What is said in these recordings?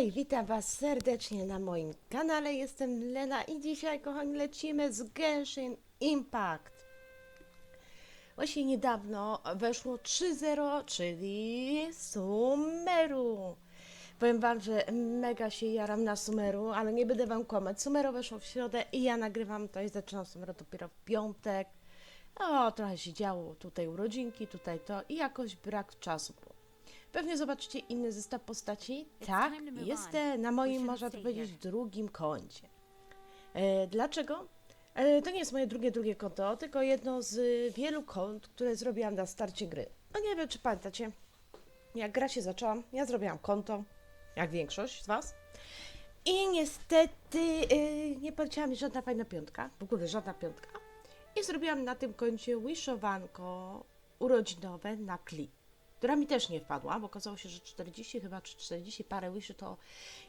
Hej, witam Was serdecznie na moim kanale. Jestem Lena i dzisiaj, kochani, lecimy z Genshin Impact. Właśnie niedawno weszło 3.0, czyli Sumeru. Powiem Wam, że mega się jaram na Sumeru, ale nie będę Wam kłamać. Sumeru weszło w środę i ja nagrywam to i zaczynam Sumeru dopiero w piątek. O, trochę się działo, tutaj urodzinki, tutaj to i jakoś brak czasu. Pewnie zobaczycie inny zestaw postaci. Tak, jestem na moim, można to powiedzieć, drugim koncie. Dlaczego? To nie jest moje drugie konto, tylko jedno z wielu kont, które zrobiłam na starcie gry. No nie wiem, czy pamiętacie, jak gra się zaczęła, ja zrobiłam konto, jak większość z Was. I niestety nie poleciała mi żadna fajna piątka, w ogóle żadna piątka. I zrobiłam na tym koncie wishowanko urodzinowe na klip, która mi też nie wpadła, bo okazało się, że 40 chyba, czy 40 parę wiszy to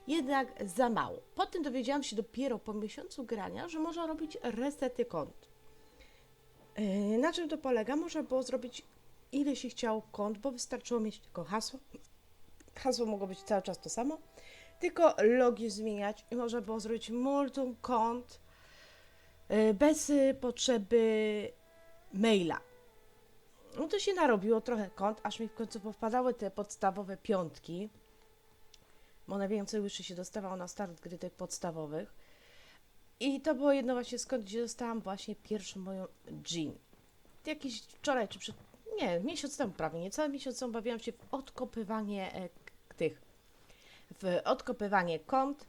jednak za mało. Potem dowiedziałam się dopiero po miesiącu grania, że można robić resety kont. Na czym to polega? Można było zrobić ile się chciało kont, bo wystarczyło mieć tylko hasło. Hasło mogło być cały czas to samo, tylko logi zmieniać i można było zrobić multum kont bez potrzeby maila. No to się narobiło trochę kont, aż mi w końcu powpadały te podstawowe piątki, bo najwięcej łyższy się dostawało na start gry tych podstawowych. I to było jedno właśnie skąd, gdzie dostałam właśnie pierwszą moją Jean. Jakiś wczoraj, czy przed... nie, miesiąc temu prawie, niecały miesiąc temu bawiłam się w odkopywanie w odkopywanie kont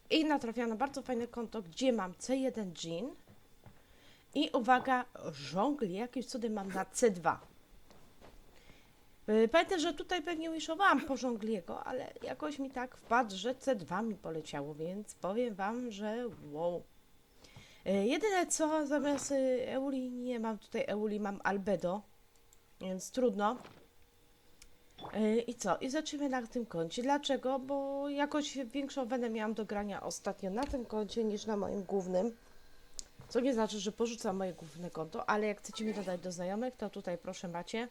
i natrafiłam na bardzo fajne konto, gdzie mam C1 Jean. I uwaga, żongli jakimś cudem mam na C2. Pamiętam, że tutaj pewnie wishowałam po żongliego, ale jakoś mi tak wpadł, że C2 mi poleciało, więc powiem Wam, że wow. Jedyne co, zamiast Euli nie mam tutaj Euli, mam Albedo, więc trudno. I co? I zaczynamy na tym koncie. Dlaczego? Bo jakoś większą wenę miałam do grania ostatnio na tym koncie niż na moim głównym. Co nie znaczy, że porzucam moje główne konto, ale jak chcecie mnie dodać do znajomych, to tutaj proszę macie.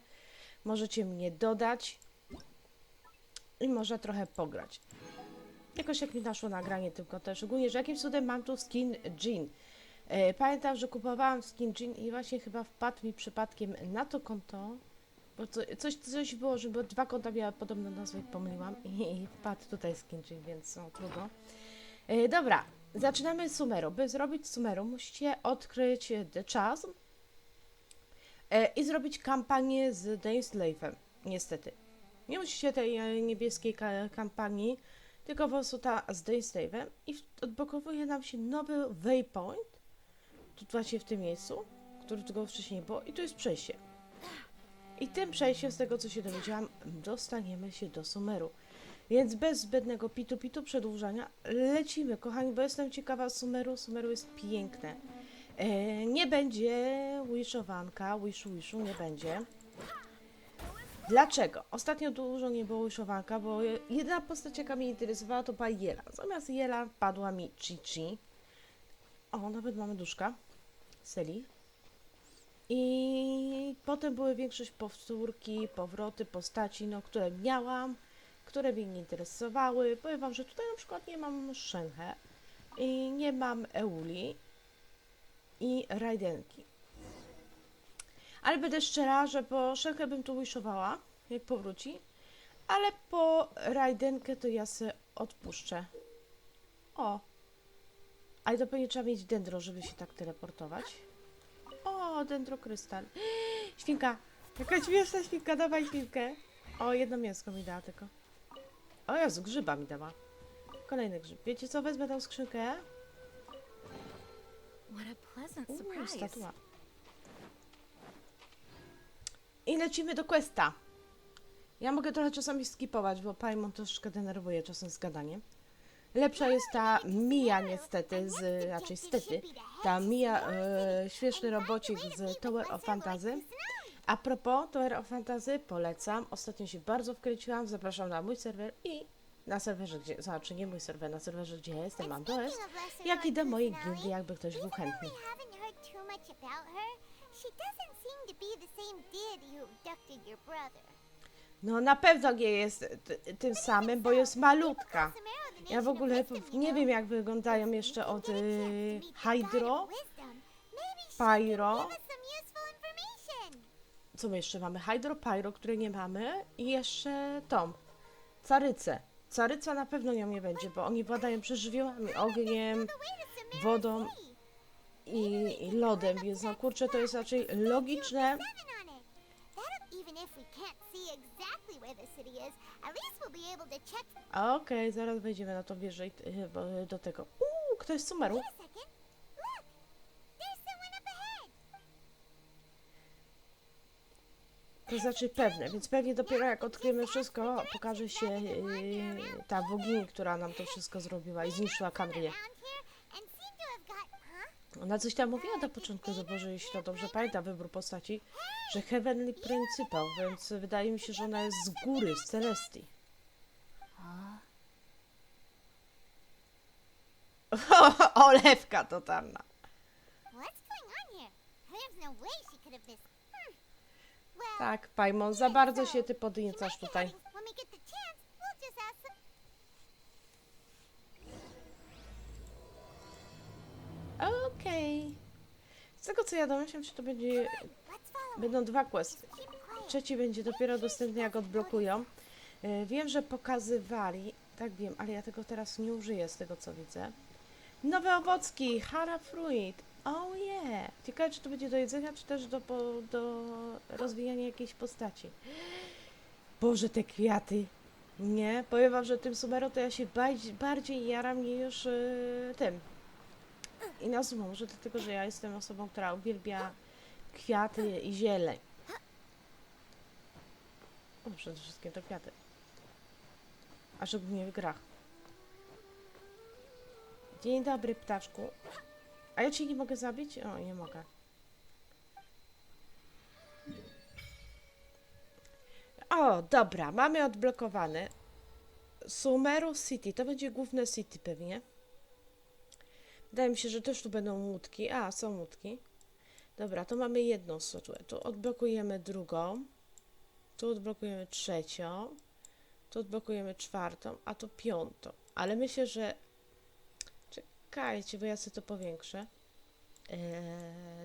Możecie mnie dodać i można trochę pograć. Jakoś jak mi naszło nagranie tym kontem, szczególnie, że jakimś cudem mam tu skin Jean. Pamiętam, że kupowałam skin Jean i właśnie chyba wpadł mi przypadkiem na to konto, bo coś było, że dwa konta miały podobną nazwę i pomyliłam i wpadł tutaj skin Jean, więc no trudno. Dobra. Zaczynamy Sumeru. By zrobić Sumeru, musicie odkryć The Chasm i zrobić kampanię z Slave'em. Niestety. Nie musicie tej niebieskiej kampanii, tylko po prostu ta z Slave'em i odblokowuje nam się nowy waypoint, tu właśnie w tym miejscu, który tego wcześniej nie było i tu jest przejście. I tym przejściem, z tego co się dowiedziałam, dostaniemy się do Sumeru. Więc bez zbędnego pitu przedłużania lecimy, kochani, bo jestem ciekawa Sumeru. Sumeru jest piękne. Nie będzie wishowanka, wishu nie będzie. Dlaczego? Ostatnio dużo nie było wishowanka, bo jedna postać, jaka mnie interesowała, to była Jela. Zamiast Jela padła mi Chi. O, nawet mamy duszka. Seli. I potem były większość powtórki, powroty postaci, no, które miałam, które mnie nie interesowały. Powiem Wam, że tutaj na przykład nie mam Shenhe i nie mam Euli i Raidenki. Ale będę szczera, że po Shenhe bym tu wishowała, jak powróci, ale po Raidenkę to ja se odpuszczę. O! Ale to pewnie trzeba mieć dendro, żeby się tak teleportować. O, dendrokrystal. Świnka! Jaka śmieszna świnka, dawaj świnkę. O, jedno mięsko mi dała tylko. O Jezu, grzyba mi dała. Kolejny grzyb. Wiecie co? Wezmę tą skrzynkę. Statua. I lecimy do questa. Ja mogę trochę czasami skipować, bo Paimon troszeczkę denerwuje czasem z gadaniem. Lepsza jest ta Mia niestety, raczej stety, ta Mia, śmieszny robocik z Tower of Fantasy. A propos Tower of Fantasy, polecam. Ostatnio się bardzo wkręciłam, zapraszam na mój serwer i na serwerze, gdzie, znaczy nie mój serwer, na serwerze, gdzie ja jestem, mam to jest, jak i do mojej gildii, jakby ktoś był chętny. No na pewno nie jest tym samym, bo jest malutka. Ja w ogóle nie wiem, jak wyglądają jeszcze od Hydro, Pyro. Co my jeszcze mamy? Hydro, Pyro, której nie mamy. I jeszcze tą, Carycę. Caryca na pewno nią nie będzie, bo oni władają żywiołami, ogniem, wodą i lodem, więc no kurczę, to jest raczej logiczne. Okej, zaraz wejdziemy na tą wieżę do tego. Ktoś z Sumeru. To znaczy pewne, więc pewnie dopiero jak odkryjemy wszystko, pokaże się ta bogini, która nam to wszystko zrobiła i zniszczyła Kamrię. Ona coś tam mówiła na początku, że jeśli to dobrze pamięta, wybór postaci, że Heavenly Principal, więc wydaje mi się, że ona jest z góry, z Celestii. Olewka totalna. Tak, Paimon, za bardzo się ty podniecasz tutaj. Okej. Z tego co ja domyślam się, to będą dwa questy. Trzeci będzie dopiero dostępny, jak odblokują. Wiem, że pokazywali, tak wiem, ale ja tego teraz nie użyję z tego co widzę. Nowe owocki, Hara Fruit. Oh yeah! Ciekawe, czy to będzie do jedzenia, czy też do rozwijania jakiejś postaci. Boże, te kwiaty. Nie, powiem wam, że tym Sumeru to ja się bardziej jaram niż tym. I na sumę, może dlatego, że ja jestem osobą, która uwielbia kwiaty i zieleń. O, przede wszystkim to kwiaty. A szczególnie w grach. Dzień dobry, ptaczku. A ja cię nie mogę zabić? O, nie mogę. O, dobra, mamy odblokowany. Sumeru City, to będzie główne city pewnie. Wydaje mi się, że też tu będą łódki. A, są łódki. Dobra, to mamy jedną statuę. Tu odblokujemy drugą. Tu odblokujemy trzecią. Tu odblokujemy czwartą, a tu piątą. Ale myślę, że... Czekajcie, bo ja sobie to powiększę.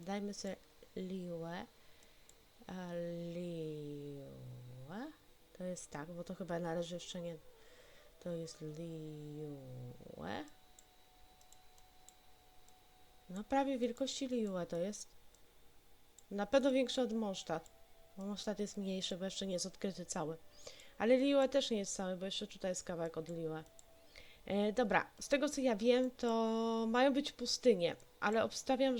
Dajmy sobie liłę. Liłę. To jest tak, bo to chyba należy jeszcze nie... To jest liłę. No prawie wielkości liłę to jest. Na pewno większy od Mondstadt. Bo Mondstadt jest mniejszy, bo jeszcze nie jest odkryty cały. Ale liłę też nie jest cały, bo jeszcze tutaj jest kawałek od liłę. Dobra, z tego co ja wiem, to mają być pustynie, ale obstawiam,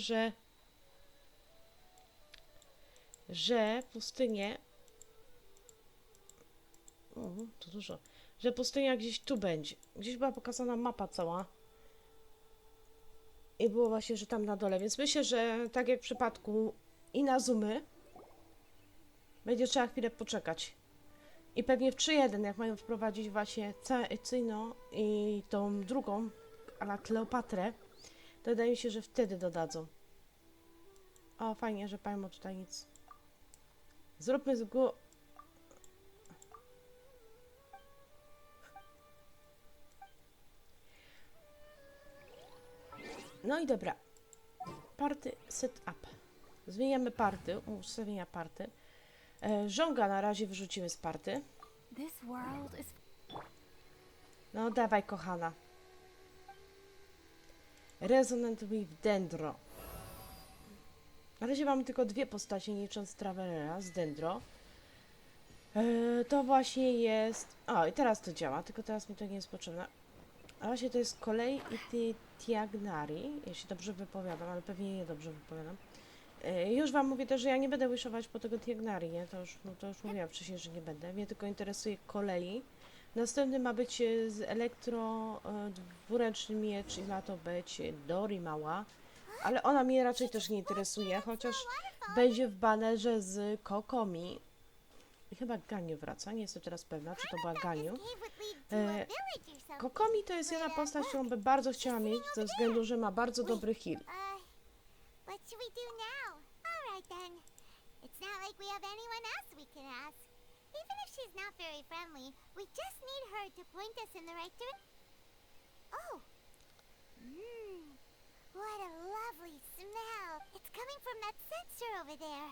że pustynie... to dużo. Że pustynia gdzieś tu będzie. Gdzieś była pokazana mapa cała. I było właśnie, że tam na dole. Więc myślę, że tak jak w przypadku Inazumy, będzie trzeba chwilę poczekać. I pewnie w 3.1, jak mają wprowadzić właśnie Cyno i tą drugą, a la Kleopatrę, to wydaje mi się, że wtedy dodadzą. O, fajnie, że Paimo tutaj nic. Zróbmy z góry. No i dobra. Party setup. Zmieniamy party, ustawienia party. Żonga na razie wyrzucimy z party. No dawaj, kochana. Resonant with Dendro. Na razie mamy tylko dwie postacie, nie licząc Travelera z Dendro. To właśnie jest... O, i teraz to działa, tylko teraz mi to nie jest potrzebne. A właśnie to jest kolej i Tiagnari, jeśli dobrze wypowiadam, ale pewnie nie dobrze wypowiadam. Już wam mówię też, że ja nie będę wishować po tego Tiagnari, nie? To już mówiłam wcześniej, że nie będę. Mnie tylko interesuje kolei. Następny ma być z elektro dwuręczny miecz i ma to być Dori mała. Ale ona mnie raczej też nie interesuje, chociaż będzie w banerze z Kokomi. I chyba Ganiu wraca, nie jestem teraz pewna, czy to była Ganiu. Kokomi to jest jedna postać, którą bym bardzo chciała mieć, ze względu, że ma bardzo dobry heal. Even if she's not very friendly, we just need her to point us in the right direction. Oh. What a lovely smell. It's coming from that sensor over there.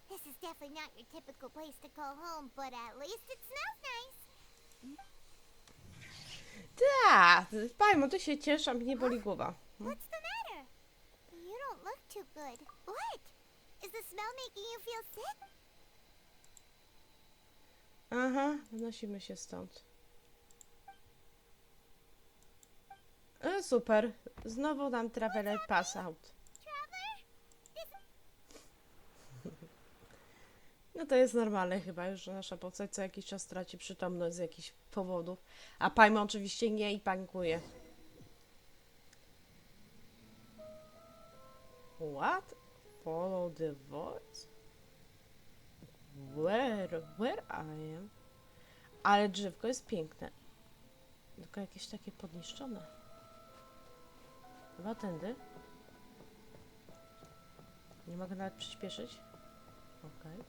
This is definitely not your typical place to call home, but at least it smells nice. Tak, Pajmo, ty się ciesz, a mnie boli głowa. What's the matter? You don't look too good. What? Is the smell making you feel sick? Aha, wynosimy się stąd. Super, znowu nam traveler pass out. Traveler? No to jest normalne chyba już, że nasza postać co jakiś czas traci przytomność z jakichś powodów. A Pajmo oczywiście nie i panikuje. What? Follow the voice? Where I am? Ale drzewko jest piękne. Tylko jakieś takie podniszczone. Chyba tędy. Nie mogę nawet przyspieszyć. Okej.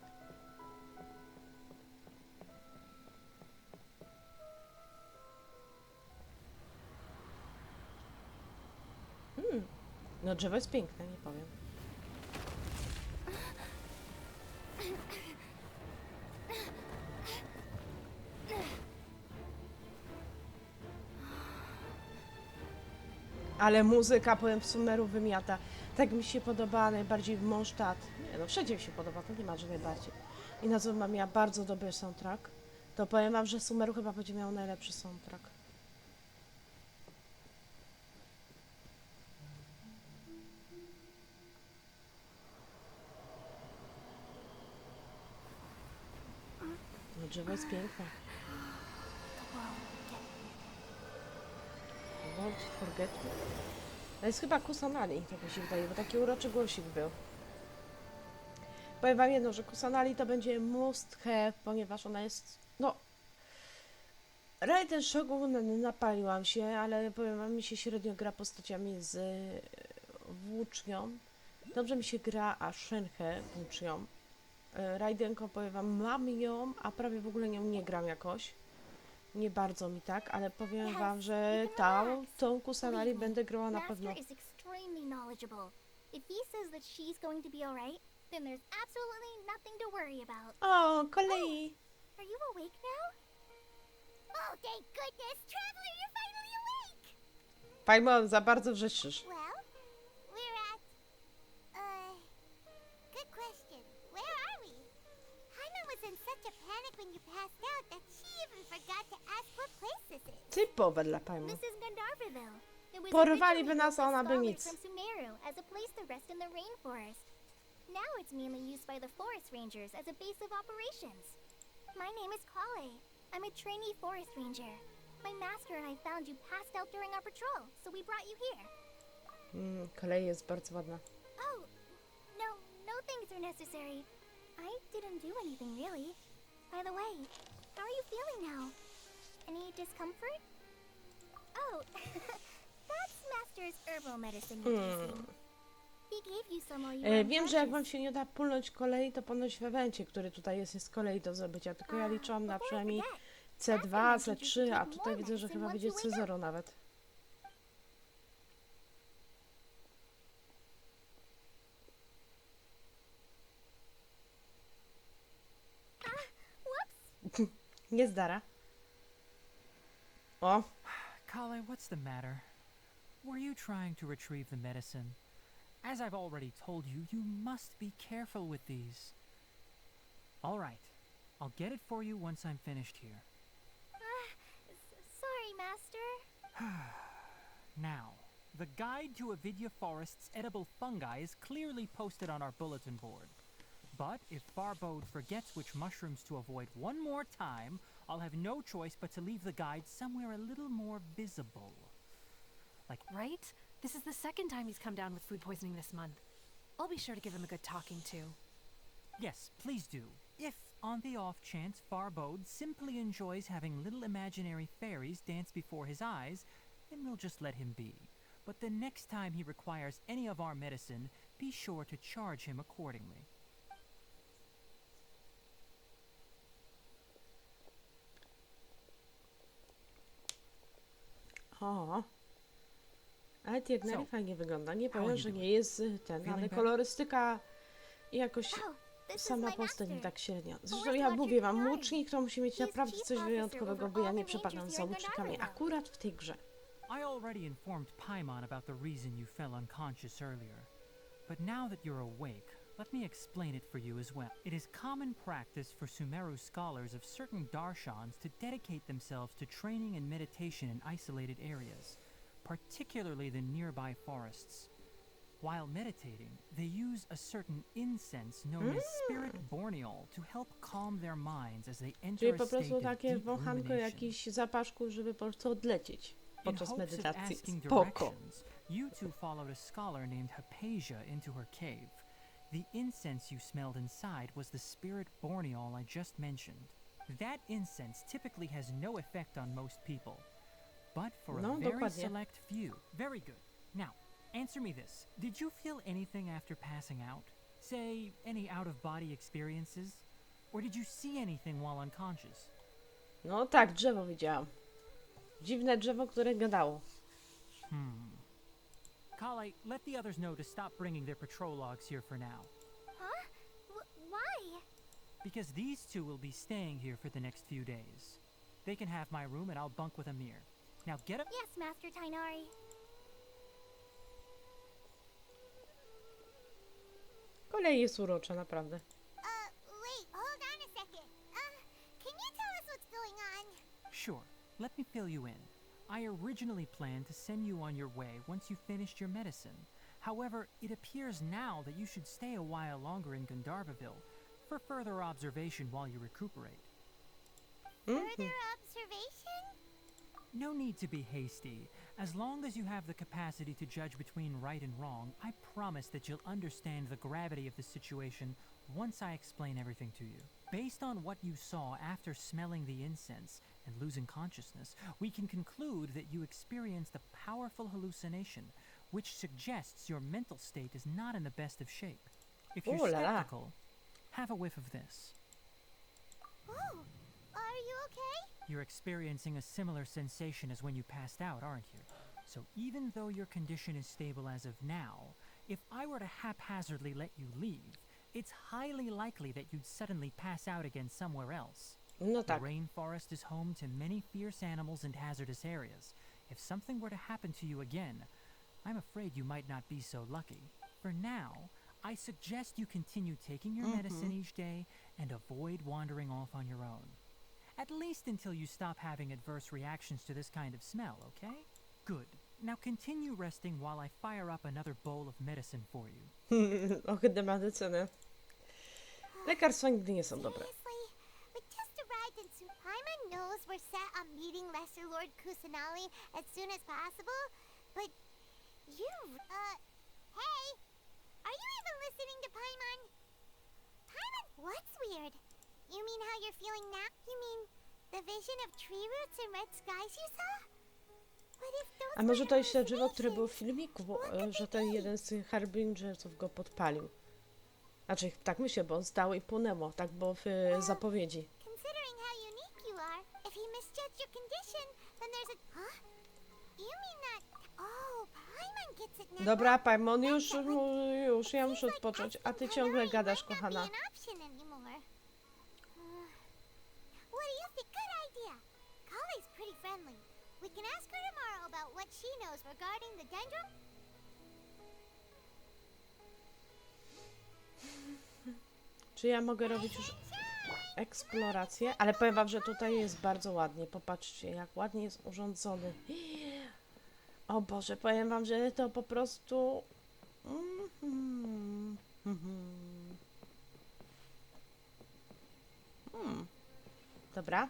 No drzewo jest piękne, nie powiem. Ale muzyka, powiem, w Sumeru wymiata. Tak mi się podoba najbardziej w Mondstadt. Nie, no wszędzie mi się podoba, to nie ma, że najbardziej. I na co miała bardzo dobry soundtrack. To powiem wam, że Sumeru chyba będzie miał najlepszy soundtrack. No drzewo jest piękne. Won't forget me. To jest chyba Kusanali, tak mi się wydaje, bo taki uroczy głosik był. Powiem wam jedno, że Kusanali to będzie must have, ponieważ ona jest, no... Raiden Shogun napaliłam się, ale powiem wam, mi się średnio gra postaciami z włócznią. Dobrze mi się gra Shenhe włócznią. Raidenko, powiem wam, mam ją, a prawie w ogóle nią nie gram jakoś. Nie bardzo mi tak, ale powiem wam, że tą Kusanali będę grała na pewno. Master is extremely knowledgeable. If he says that she's going to be alright, then there's absolutely nothing to worry about. O, kolei! Are you awake now? Oh, thank goodness! Traveler, you're finally awake! Pajmo, za bardzo wrzeszysz. Well, we're at... Good question. Where are we? Haina was in such a panic when you passed out that she even forgot to ask what place this is. Typowe dla Pajmo. This is Gandharville. It was Porwaliby originally nas, a ona by stolen nic. from Sumeru as a place to rest in the rainforest. Now it's mainly used by the forest rangers as a base of operations. My name is Kale. I'm a trainee forest ranger. My master and I found you passed out during our patrol, so we brought you here. Kolej jest bardzo ładna. Oh, no thanks are necessary. I didn't do anything really. By the way, how are you feeling now? Any discomfort? Oh, that's Master's herbal medicine you're using. He gave you some while you were Wiem, że jak wam unconscious. się nie da pulnąć kolei, to ponoć w evencie, który tutaj jest kolei do zdobycia. Tylko ja liczyłam na przynajmniej C2, C3, a tutaj widzę, że chyba będzie C0 nawet. Whoops! Nie zdara. O, Kale, what's the matter? Were you trying to retrieve the medicine? As I've already told you, you must be careful with these. All right, I'll get it for you once I'm finished here. Sorry, Master. Now, the guide to Avidya Forest's edible fungi is clearly posted on our bulletin board. But if Farbode forgets which mushrooms to avoid one more time, I'll have no choice but to leave the guide somewhere a little more visible. Like Right? This is the second time he's come down with food poisoning this month. I'll be sure to give him a good talking to. yes, please do. If, on the off chance, Farbode simply enjoys having little imaginary fairies dance before his eyes, then we'll just let him be. But the next time he requires any of our medicine, be sure to charge him accordingly. O. Ale Tierney So, fajnie wygląda. Nie how are powiem, you że nie doing? jest ten, Feeling ale better? kolorystyka i jakoś Oh, this is sama my postać master. tak średnio. Zresztą Forest ja Watcher mówię wam, Kinari. łucznik to musi mieć He's naprawdę chief coś officer wyjątkowego, over bo ja all nie the przepadam rangers za here in łucznikami Gandharva. akurat w tej grze. I already informed Paimon about the reason you fell unconscious earlier. But now that you're awake, let me explain it for you as well. It is common practice for Sumeru scholars of certain darshans to dedicate themselves to training and meditation in isolated areas, particularly the nearby forests. While meditating, they use a certain incense known as spirit borneol to help calm their minds as they enter Czyli a po state prostu of takie deep wąchanko rumination. jakiś zapaszku, żeby po prostu odlecieć In podczas hopes of medytacji. asking Spoko. directions, you two followed a scholar named Hypatia into her cave. The incense you smelled inside was the spirit borneol I just mentioned. That incense typically has no effect on most people, but for No, a very dokładnie. select few. Very good. Now, answer me this. Did you feel anything after passing out? Say, any out-of-body experiences? Or did you see anything while unconscious? No tak, drzewo widziałam. Dziwne drzewo, które gadało. Kale, let the others know to stop bringing their patrol logs here for now. Huh? Why? Because these two will be staying here for the next few days. They can have my room and I'll bunk with Amir. Now get up. Yes, Master Tainari. Kolej jest urocza, naprawdę. Wait, hold on a second. Can you tell us what's going on? Sure, let me fill you in. I originally planned to send you on your way once you finished your medicine. However, it appears now that you should stay a while longer in Gandharvaville for further observation while you recuperate. Further observation? No need to be hasty. As long as you have the capacity to judge between right and wrong, I promise that you'll understand the gravity of the situation once I explain everything to you. Based on what you saw after smelling the incense and losing consciousness, we can conclude that you experienced a powerful hallucination, which suggests your mental state is not in the best of shape. If you're Ooh la la. skeptical, have a whiff of this. Oh, are you okay? You're experiencing a similar sensation as when you passed out, aren't you? So even though your condition is stable as of now, if I were to haphazardly let you leave, it's highly likely that you'd suddenly pass out again somewhere else. No The tak. rainforest is home to many fierce animals and hazardous areas. If something were to happen to you again, I'm afraid you might not be so lucky. For now, I suggest you continue taking your medicine each day and avoid wandering off on your own. At least until you stop having adverse reactions to this kind of smell, okay? Good. Now continue resting while I fire up another bowl of medicine for you. Ohydne medycyny. Lekarstwa nigdy nie są dobre. Seriously? We just arrived in Paimon knows we're set on meeting Lesser Lord Kusanali as soon as possible, but you, hey! Are you even listening to Paimon? Paimon, what's weird? You mean how you're feeling now? You mean the vision of tree roots and red skies you saw? But if those A może were to jest to drzewo, które było w hallucinations, filmiku, what could że they ten be? jeden z tych harbingerów go podpalił. Znaczy, tak myślę, bo on stał i płonęło, tak było w zapowiedzi. Considering how unique you are, if he misjudged your condition, then there's a... Huh? You mean that... Oh, Paimon gets it now. Dobra, Paimon, już, ja muszę odpocząć, a ty ciągle gadasz, kochana. What do you think? Good idea. Kale's pretty friendly. We can ask her tomorrow about what she knows regarding the dendron. Czy ja mogę robić już eksplorację? Ale powiem wam, że tutaj jest bardzo ładnie. Popatrzcie, jak ładnie jest urządzony. O Boże, powiem wam, że to po prostu... Dobra.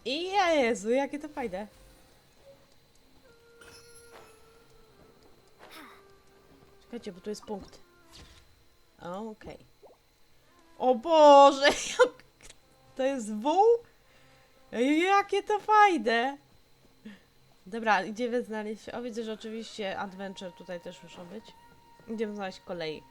I Jezu, jakie to fajne. Czekajcie, bo tu jest punkt. Okej. O Boże, jak... to jest wół? Jakie to fajne. Dobra, idziemy znaleźć... O, widzę, że oczywiście adventure tutaj też muszą być. Idziemy znaleźć kolei.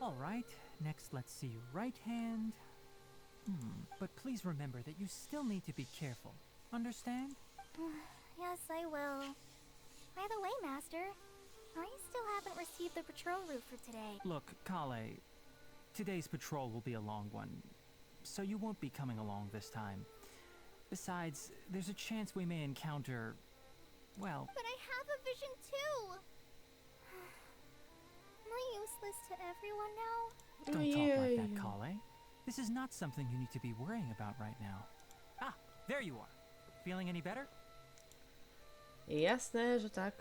All right, next let's see your right hand. But please remember that you still need to be careful. Understand? Yes, I will. By the way, Master, I still haven't received the patrol route for today. Look, Kale, today's patrol will be a long one, so you won't be coming along this time. Besides, there's a chance we may encounter, well, But I have a vision too! Am I useless to everyone now? don't talk like that, Ojej. Kale. This is not something you need to be worrying about right now. Ah, there you are. Feeling any better? Jasne, że tak.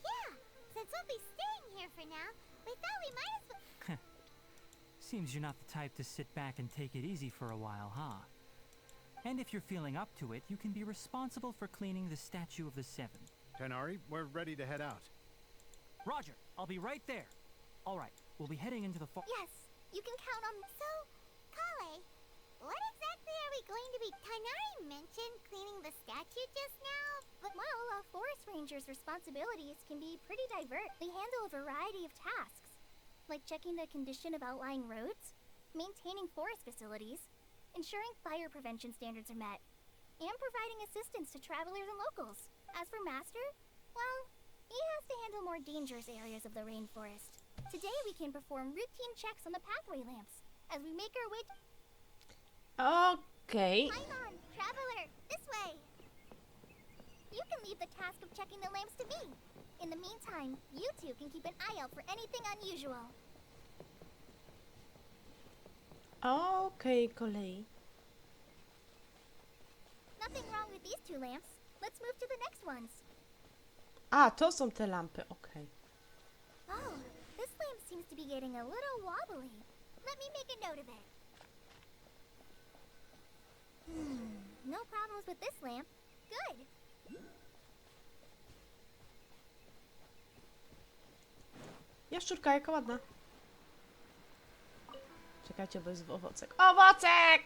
Yeah, since we'll be staying here for now, we thought we might as well. Seems you're not the type to sit back and take it easy for a while, huh? And if you're feeling up to it, you can be responsible for cleaning the Statue of the Seven. Tenari, we're ready to head out. Roger, I'll be right there. All right, we'll be heading into the Yes, you can count on. So, Kale, what exactly are we going to be? Tanari mentioned cleaning the statue just now, but well, a forest ranger's responsibilities can be pretty diverse. They handle a variety of tasks, like checking the condition of outlying roads, maintaining forest facilities, ensuring fire prevention standards are met, and providing assistance to travelers and locals. As for Master, well, he has to handle more dangerous areas of the rainforest. Today we can perform routine checks on the pathway lamps as we make our way to... Okej. Paimon, traveler, this way! You can leave the task of checking the lamps to me. In the meantime, you two can keep an eye out for anything unusual. Okej, kolei. Nothing wrong with these two lamps. Let's move to the next ones. A, to są te lampy, okej. Oh, this lamp seems to be getting a little wobbly. Let me make a note of it. No problems with this lamp. Good. Jaszczurka, jaka ładna. Czekajcie, bo jest owocek. Owocek!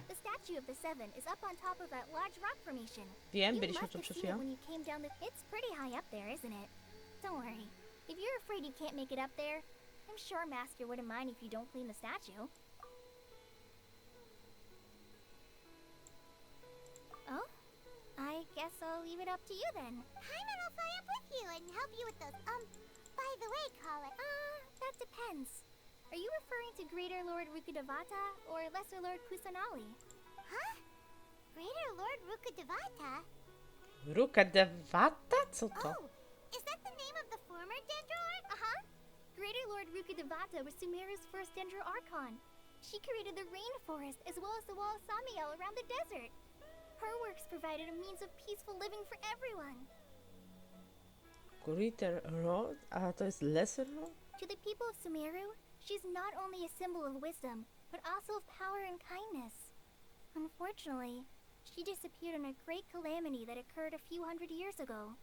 The statue of the Seven is up on top of that large rock formation. Wiem, You byliśmy must tu have przed seen it chwilą. when you came down the... It's pretty high up there, isn't it? Don't worry. If you're afraid you can't make it up there, I'm sure Master wouldn't mind if you don't clean the statue. Oh? I guess I'll leave it up to you then. Hyman will fly up with you and help you with those... by the way, Colin... that depends. Are you referring to Greater Lord Rukudavata or Lesser Lord Kusanali? Huh? Greater Lord Rukudavata? Ruka Devata? Co to? Oh, is that the name of the former Dendro Archon? Uh-huh. Greater Lord Rukudavata was Sumeru's first Dendro Archon. She created the rainforest as well as the wall of Samiel around the desert. Her works provided a means of peaceful living for everyone. Greater Road? A to jest Lesser Road? To the people of Sumeru, she's not only a symbol of wisdom, but also of power and kindness. Unfortunately, she disappeared in a great calamity that occurred a few hundred years ago.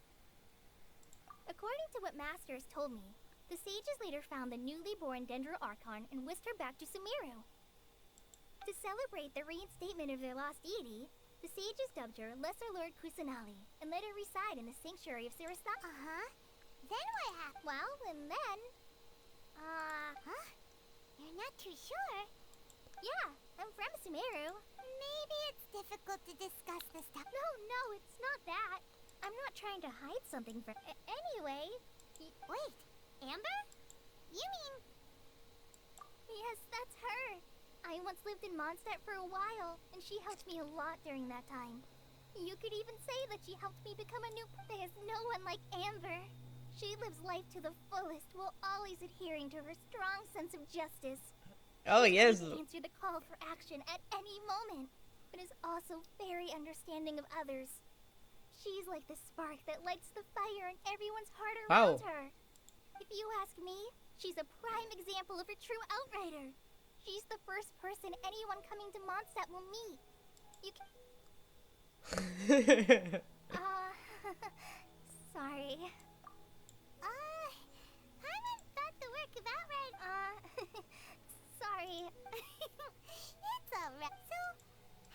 According to what Master has told me, the sages later found the newly born Dendro Archon and whisked her back to Sumeru. To celebrate the reinstatement of their lost deity, the sages dubbed her Lesser Lord Kusanali and let her reside in the sanctuary of Sirista. Uh-huh. Then what happened? Well, and then... huh? You're not too sure? Yeah, I'm from Sumeru. Maybe it's difficult to discuss this stuff. No, it's not that. I'm not trying to hide something from... anyway... Wait, Amber? You mean... Yes, that's her. I once lived in Mondstadt for a while, and she helped me a lot during that time. You could even say that she helped me become a new... There's no one like Amber. She lives life to the fullest while always adhering to her strong sense of justice. O She Jezu. can answer the call for action at any moment, but is also very understanding of others. She's like the spark that lights the fire in everyone's heart around her. If you ask me, she's a prime example of a true outrider. She's the first person anyone coming to Mondstadt will meet. You can... sorry. Hyman thought the work of outright... It's alright. So,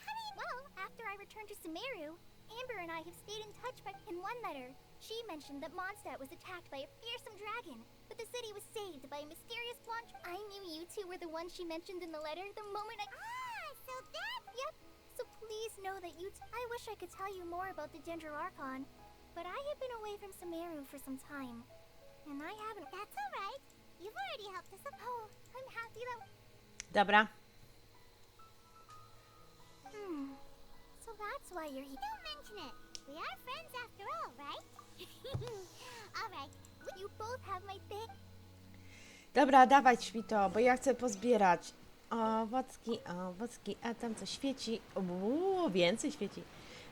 how do you... Well, after I returned to Sumeru, Amber and I have stayed in touch in one letter. She mentioned that Mondstadt was attacked by a fearsome dragon, but the city was saved by a mysterious blonde... I knew you two were the ones she mentioned in the letter the moment I... Ah, so that... Yep. So please know that I wish I could tell you more about the Dendro Archon, but I have been away from Sumeru for some time, and I haven't... That's alright. You've already helped us up. Oh, I'm happy that... Dobra. So that's why you're here. Don't mention it. We are friends after all, right? Alright. You both have my big... Dobra, dawać mi to, bo ja chcę pozbierać owocki, a tam coś świeci. Więcej świeci.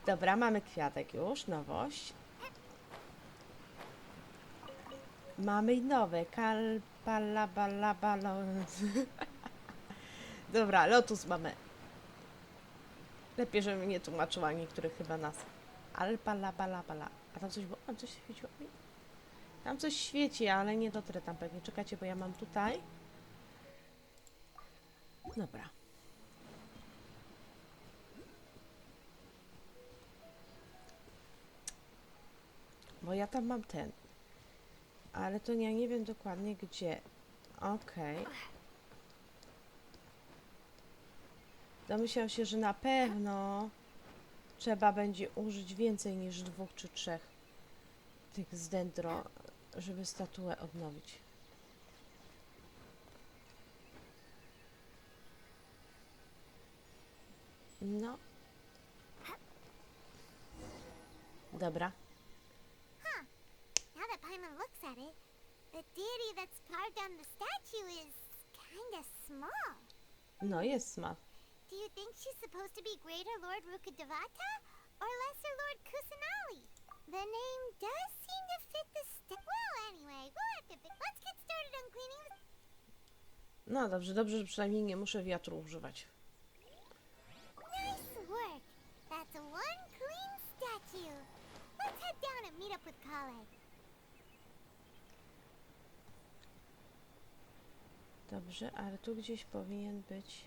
Dobra, mamy kwiatek już, nowość. Mamy nowe, Dobra, lotus mamy. Lepiej, żebym nie tłumaczyła niektórych chyba nas. Alpalabalabala. A tam coś było? Tam coś świeciło? Tam coś świeci, ale nie dotrę tam pewnie. Czekajcie, bo ja mam tutaj. Dobra. Bo ja tam mam ten. Ale to ja nie wiem dokładnie gdzie. Okej. Domyślam się, że na pewno trzeba będzie użyć więcej niż 2 czy 3 tych z dendro, żeby statuę odnowić. No. Dobra. Now that Paimon looks at it, the deity that's carved on the statue is kinda small. No, jest smart. Do you think she's supposed to be Greater Lord Rukkhadevata or Lesser Lord Kusanali? The name does seem to fit the well, anyway, we'll have to let's get started on cleaning the... No dobrze, dobrze, że przynajmniej nie muszę wiatru używać. Nice work. That's one clean statue. Let's head down and meet up with Kale. Dobrze, ale tu gdzieś powinien być...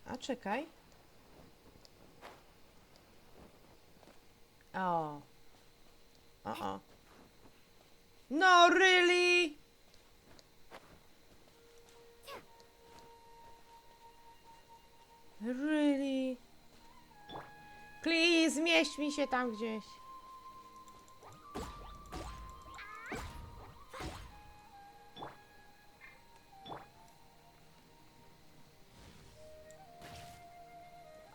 A czekaj. O. O. No, really? Really? Please, zmieść mi się tam gdzieś.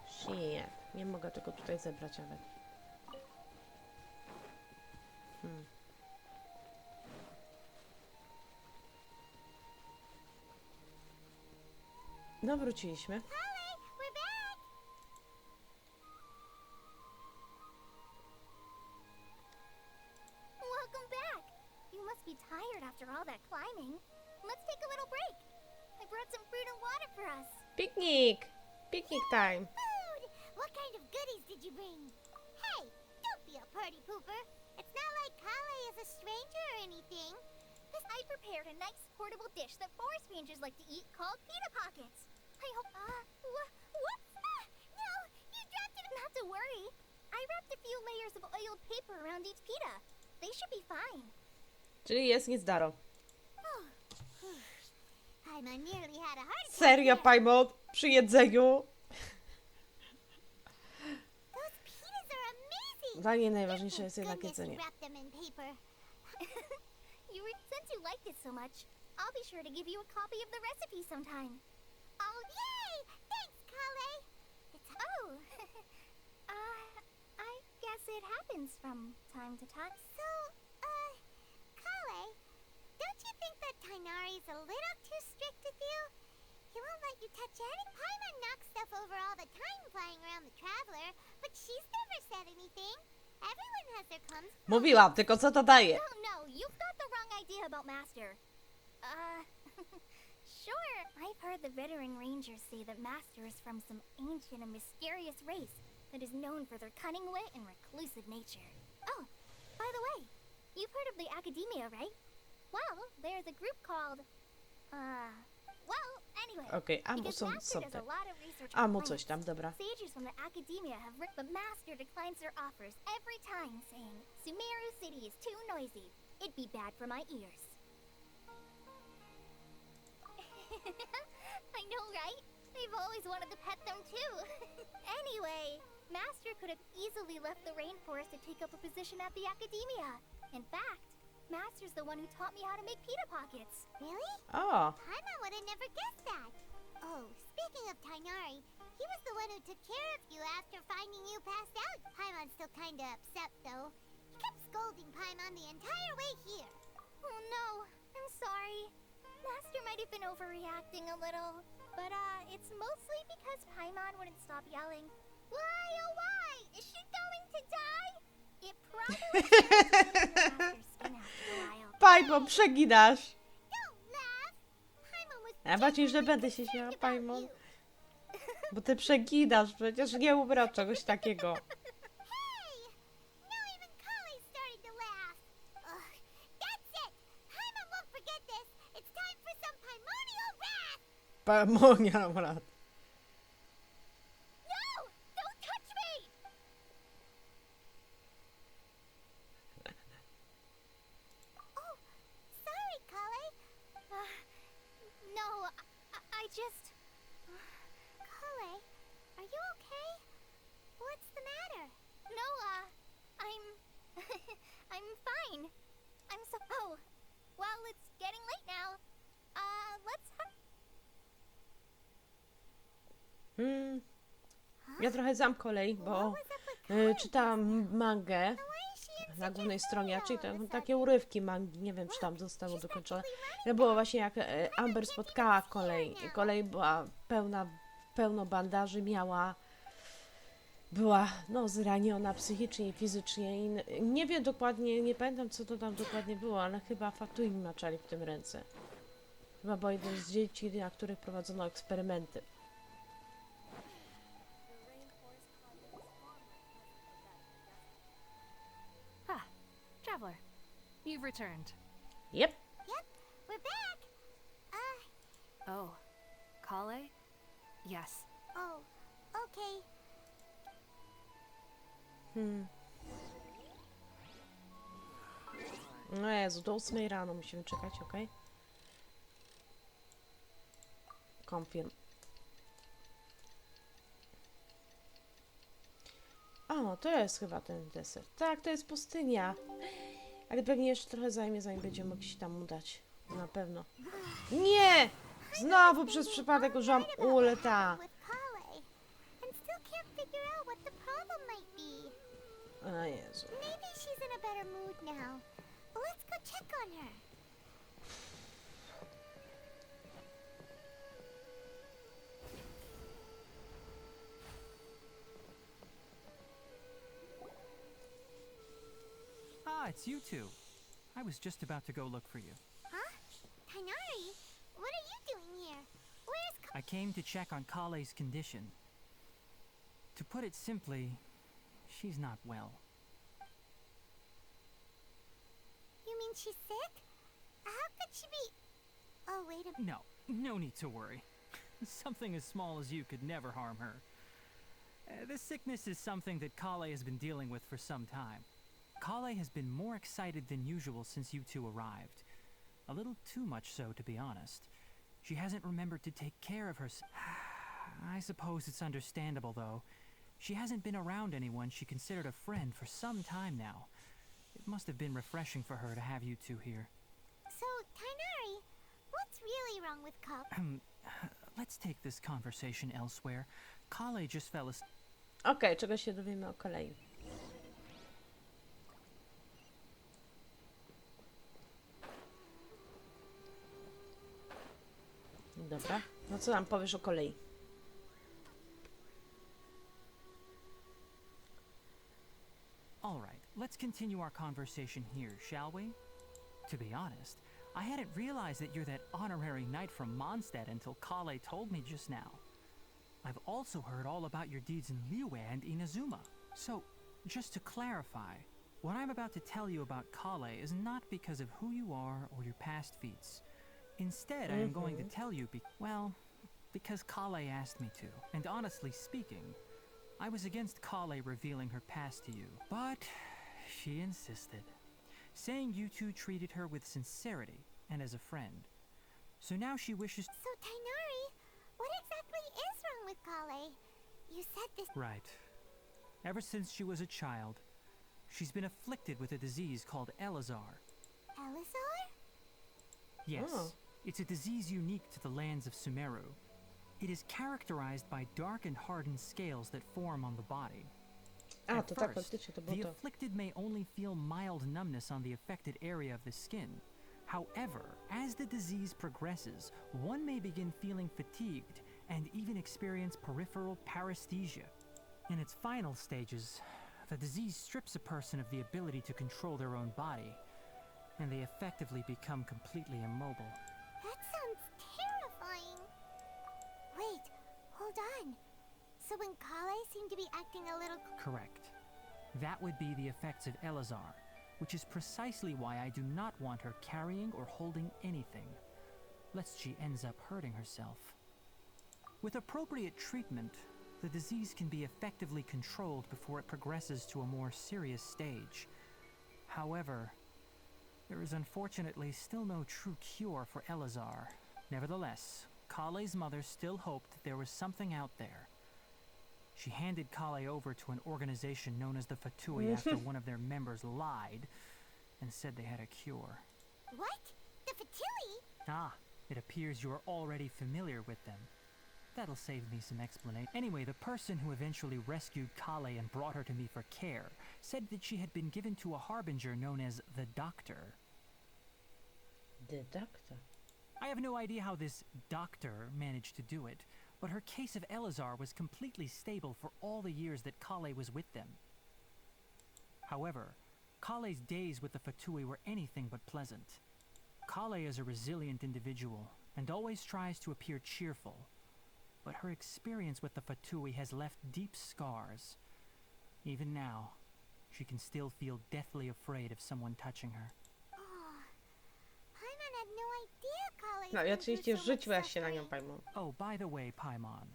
Shit. Nie mogę tego tutaj zebrać nawet. No, wróciliśmy. Kale, we're back. Welcome back. You must be tired after all that climbing. Let's take a little break. I brought some fruit and water for us. Piknik! Piknik time! Food! What kind of goodies did you bring? Hey, don't be a party pooper. It's not like Kale is a stranger or anything. I prepared a nice portable dish that forest rangers like to eat called pita pockets. I hope... whoops! No, you dropped it! Not to worry. I wrapped a few layers of oiled paper around each pita. They should be fine. Czyli jest niezdarą. Paimon nearly had a heart attack. Serio, Paimon? Przy jedzeniu? Those pitas are amazing. Dla mnie najważniejsze jest jednak Goodness, jedzenie. you wrapped them in paper. Since you liked it so much, I'll be sure to give you a copy of the recipe sometime. Oh, yay! Thanks, Kale! I guess it happens from time to time. So, Kale, don't you think that Tainari's a little too strict with you? He won't let you touch any... Paimon knocks stuff over all the time flying around the Traveler, but she's never said anything. Everyone has their clumsy... Mówiłam, tylko co to daje? No, you've got the wrong idea about Master. Sure. I've heard the veteran rangers say that Master is from some ancient and mysterious race that is known for their cunning wit and reclusive nature. Oh, by the way, you've heard of the academia, right? Well, there's a group called... well, anyway. Okej, amo because są Master does te. a lot of research on Amo plants. coś tam, dobra. Sages from the academia have written, but Master declines their offers every time, saying, Sumeru City is too noisy. It'd be bad for my ears. I know, right? I've always wanted to pet them too. Anyway, Master could have easily left the rainforest to take up a position at the academia. In fact, Master's the one who taught me how to make pita pockets. Really? O, Paimon would have never guessed that. Oh, speaking of Tainari, he was the one who took care of you after finding you passed out. Paimon's still kinda upset though. He kept scolding Paimon the entire way here. Oh no, I'm sorry. Master might have been overreacting a little. But it's mostly because Paimon wouldn't stop yelling, Why, oh why? Is she going to die? It probably Master's skin after a while. Paimon, przeginasz. Don't laugh. Paimon was Ja bardziej, że będę się concerned śmiała, about Paimon. you. Bo ty przeginasz, przecież nie ubrał czegoś takiego. Hey! Now even Kali started to laugh. Ugh, that's it. Paimon won't forget this. It's time for some Paimonial wrath. Paimonia, brat. No! Don't touch me! Oh, sorry, Kali. No, I just... Kali, are you okay? What's the matter? No, I'm... I'm fine. I'm so... Oh, well, it's getting late now. Let's... Ja trochę znam kolej, bo czytałam mangę na głównej stronie, czyli takie urywki mangi, nie wiem czy tam zostało dokończone. To było właśnie jak Amber spotkała kolej i kolej była pełno bandaży, była no zraniona psychicznie i fizycznie i nie wiem dokładnie, nie pamiętam co to tam dokładnie było, ale chyba Fatui maczali w tym ręce. Chyba było jedno z dzieci, na których prowadzono eksperymenty. Traveler, you've returned. Yep. Yep, we're back. Oh, Kale? Yes. Oh, okay. No Jezu, do 8 rano musimy czekać, okej? Confirm. O, to jest chyba ten deser. Tak, to jest pustynia. Ale pewnie jeszcze trochę zajmie, zanim będziemy mogli się tam udać. Na pewno. Nie! Znowu przez przypadek użyłam ulta. With Kale, and still can't figure out what the problem might be. O Jezu. Maybe she's in a better mood now. Let's go check on her. Ah, it's you two. I was just about to go look for you. Huh? Tainari, what are you doing here? Where's I came to check on Kale's condition. To put it simply, she's not well. You mean she's sick? How could she be... Oh, wait a minute. No need to worry. Something as small as you could never harm her. This sickness is something that Kale has been dealing with for some time. Kale has been more excited than usual since you two arrived. A little too much so, to be honest. She hasn't remembered to take care of herself. I suppose it's understandable, though. She hasn't been around anyone she considered a friend for some time now. It must have been refreshing for her to have you two here. So, Tainari, what's really wrong with Kale? Let's take this conversation elsewhere. Kale just fell asleep. Okej, czego się dowiemy o kolei. Dobra, no co nam powiesz o kolei? All right, let's continue our conversation here, shall we? To be honest, I hadn't realized that you're that honorary knight from Mondstadt until Kale told me just now. I've also heard all about your deeds in Liyue and Inazuma. So, just to clarify, What I'm about to tell you about Kale is not because of who you are or your past feats. Instead, I am going to tell you because Kale asked me to. And honestly speaking, I was against Kale revealing her past to you. But she insisted, saying you two treated her with sincerity and as a friend. So now she wishes... So, Tainari, what exactly is wrong with Kale? You said this... Right. Ever since she was a child, she's been afflicted with a disease called Elazar. Elazar? Yes, Oh. it's a disease unique to the lands of Sumeru. It is characterized by dark and hardened scales that form on the body. A, At to tak first, faktycznie to było the to. afflicted may only feel mild numbness on the affected area of the skin. However, as the disease progresses, one may begin feeling fatigued and even experience peripheral paresthesia. In its final stages, the disease strips a person of the ability to control their own body, and they effectively become completely immobile. That sounds terrifying. Wait, hold on. So when Kale seemed to be acting a little... Correct. That would be the effects of Elazar, which is precisely why I do not want her carrying or holding anything, lest she ends up hurting herself. With appropriate treatment, the disease can be effectively controlled before it progresses to a more serious stage. However, there is unfortunately still no true cure for Elazar. Nevertheless, Kale's mother still hoped that there was something out there. She handed Kale over to an organization known as the Fatui after one of their members lied and said they had a cure. What? The Fatui? Ah, it appears you are already familiar with them. That'll save me some explanation. Anyway, the person who eventually rescued Kale and brought her to me for care said that she had been given to a harbinger known as the Doctor. Dydakta. I have no idea how this doctor managed to do it, but her case of Elazar was completely stable for all the years that Kale was with them. However, Kale's days with the Fatui were anything but pleasant. Kale is a resilient individual and always tries to appear cheerful, but her experience with the Fatui has left deep scars. Even now, she can still feel deathly afraid of someone touching her. Oh, Paimon had no idea Kale No i oczywiście rzuciłaś się na nią, Paimon. Oh, by the way, Paimon,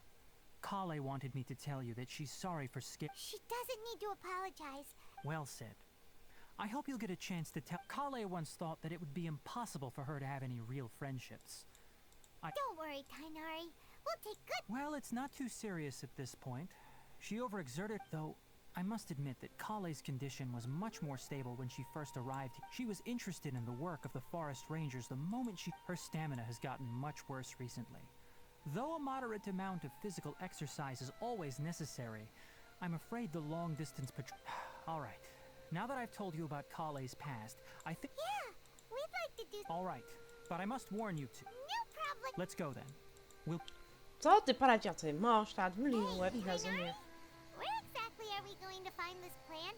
Kale wanted me to tell you that she's sorry for She doesn't need to apologize. Well said. I hope you'll get a chance to tell. Kale once thought that it would be impossible for her to have any real friendships. Don't worry, Tainari. We'll take good... Well, it's not too serious at this point. She overexerted, though I must admit that Kale's condition was much more stable when she first arrived. She was interested in the work of the forest rangers the moment her stamina has gotten much worse recently. Though a moderate amount of physical exercise is always necessary, I'm afraid the long-distance patrol... All right. Now that I've told you about Kale's past, I think... Yeah, we'd like to do... All right, but I must warn you two. No problem. Let's go then. We'll... Co ty paradziacy? Mosztat, mliłe, rozumie. Where exactly are we going to find this plant?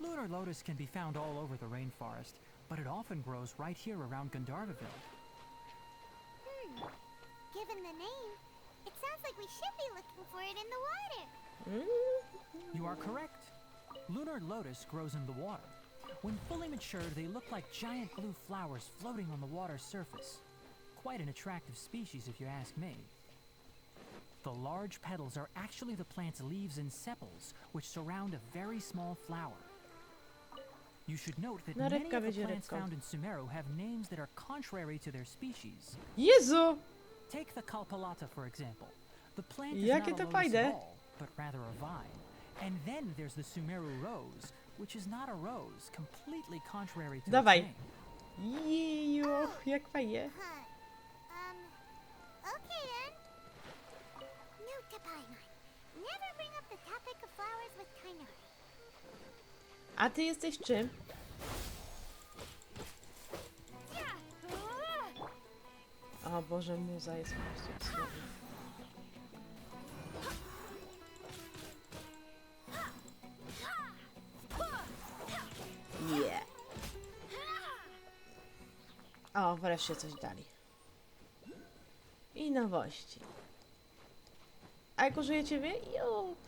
Lunar lotus can be found all over the rainforest, but it often grows right here around Gandharvaville. Given the name, it sounds like we should be looking for it in the water. You are correct. Lunar lotus grows in the water. When fully matured, they look like giant blue flowers floating on the water's surface. Quite an attractive species, if you ask me. The large petals are actually the plant's leaves and sepals, which surround a very small flower. You should note that No, many rybka of the będzie plants rybką. found in Sumeru have names that are contrary to their species. Jezu! Take the Kalpalata, for example. The plant is Jakie not a to lotus at fajne. all, but rather a vine. And then there's the Sumeru rose, which is not a rose, completely contrary to Dawaj. its name. Jeju, jak fajnie. Huh. Okay then. Note to Paimon. Never bring up the topic of flowers with Tainari. A ty jesteś czym? O Boże, muza jest po prostu cudowna. Yeah. O, wreszcie coś dali. I nowości. A jak użyję ciebie? Jup.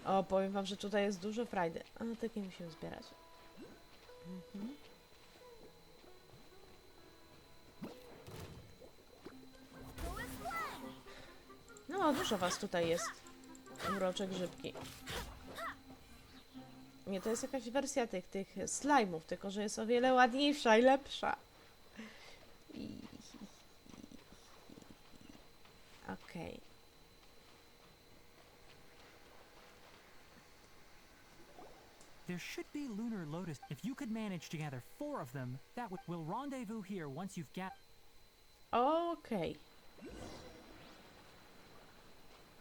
O, powiem wam, że tutaj jest dużo frajdy. A, takie musimy zbierać. No, dużo was tutaj jest. Urocze grzybki. Nie, to jest jakaś wersja tych slajmów, tylko że jest o wiele ładniejsza i lepsza. Okej. There should be lunar lotus. If you could manage to gather 4 of them, that would... We'll rendezvous here once you've got... Okej.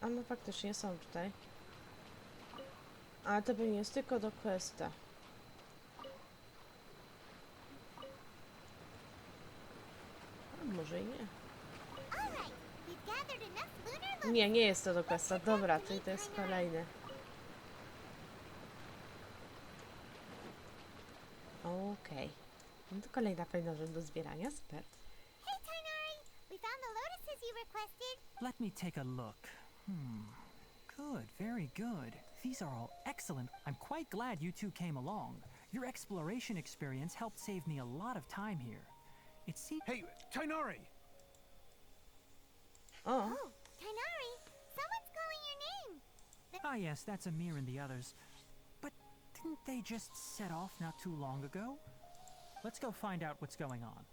A no faktycznie są tutaj. Ale to pewnie jest tylko do questa. A może i nie. Alright, we've gathered enough lunar lotus. Nie, nie jest to do questa. Dobra, to jest kolejne. Okej. No to kolejna fajna rzecz do zbierania. Super. Hey, Tainari! We found the lotuses you requested. Let me take a look. Good, very good. These are all excellent. I'm quite glad you two came along. Your exploration experience helped save me a lot of time here. It seems... Hey, Tainari! O, Oh, Tainari! Someone's calling your name. Ah, yes, that's Amir and the others. But didn't they just set off not too long ago? Let's go find out what's going on.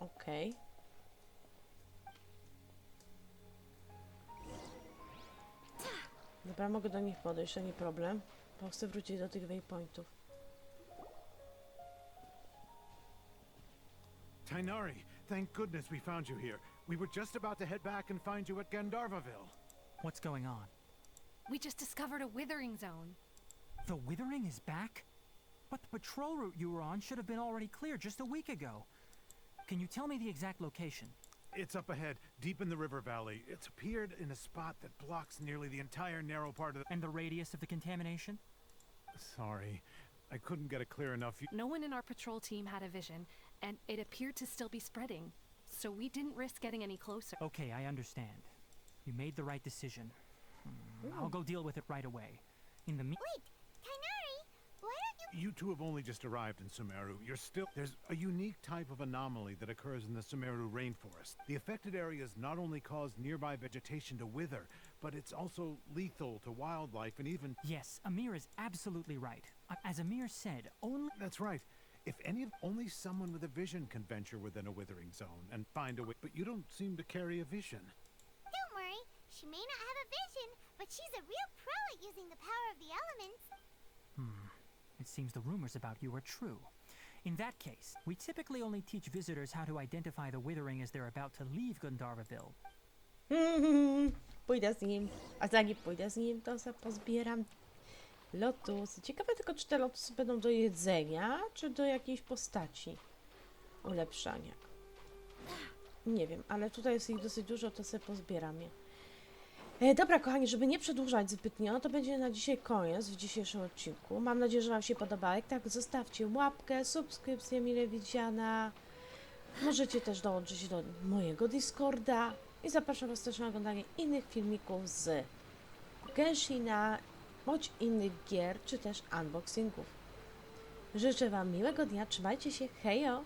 okej. Dobra, mogę do nich podejść, to nie problem. Bo chcę wrócić do tych waypointów. Tainari, thank goodness we found you here. We were just about to head back and find you at Gandharvaville. What's going on? We just discovered a withering zone. The Withering is back? But the patrol route you were on should have been already clear just a week ago. Can you tell me the exact location? It's up ahead, deep in the river valley. It's appeared in a spot that blocks nearly the entire narrow part of the... And the radius of the contamination? Sorry, I couldn't get a clear enough view. No one in our patrol team had a vision, and it appeared to still be spreading. So we didn't risk getting any closer. Okay, I understand. You made the right decision. I'll go deal with it right away. In the Wait, Tainari! Why don't you... You two have only just arrived in Sumeru. You're still... There's a unique type of anomaly that occurs in the Sumeru rainforest. The affected areas not only cause nearby vegetation to wither, but it's also lethal to wildlife and even... Yes, Amir is absolutely right. As Amir said, only... That's right. Only someone with a vision can venture within a withering zone and find a way. But you don't seem to carry a vision. Don't worry. She may not have a vision, but she's a real pro at using the power of the elements. It seems the rumors about you are true. In that case, we typically only teach visitors how to identify the Withering as they're about to leave Gandharvaville. Pójdę z nim. A zanim pójdę z nim, to sobie pozbieram lotusy. Ciekawe tylko, czy te lotusy będą do jedzenia, czy do jakiejś postaci ulepszania. Nie wiem, ale tutaj jest ich dosyć dużo, to sobie pozbieram je. Dobra, kochani, żeby nie przedłużać zbytnio, to będzie na dzisiaj koniec w dzisiejszym odcinku. Mam nadzieję, że wam się podoba. Jak tak, zostawcie łapkę, subskrypcję mile widziana. Możecie też dołączyć do mojego Discorda i zapraszam was też na oglądanie innych filmików z Genshina, bądź innych gier, czy też unboxingów. Życzę wam miłego dnia, trzymajcie się, hejo!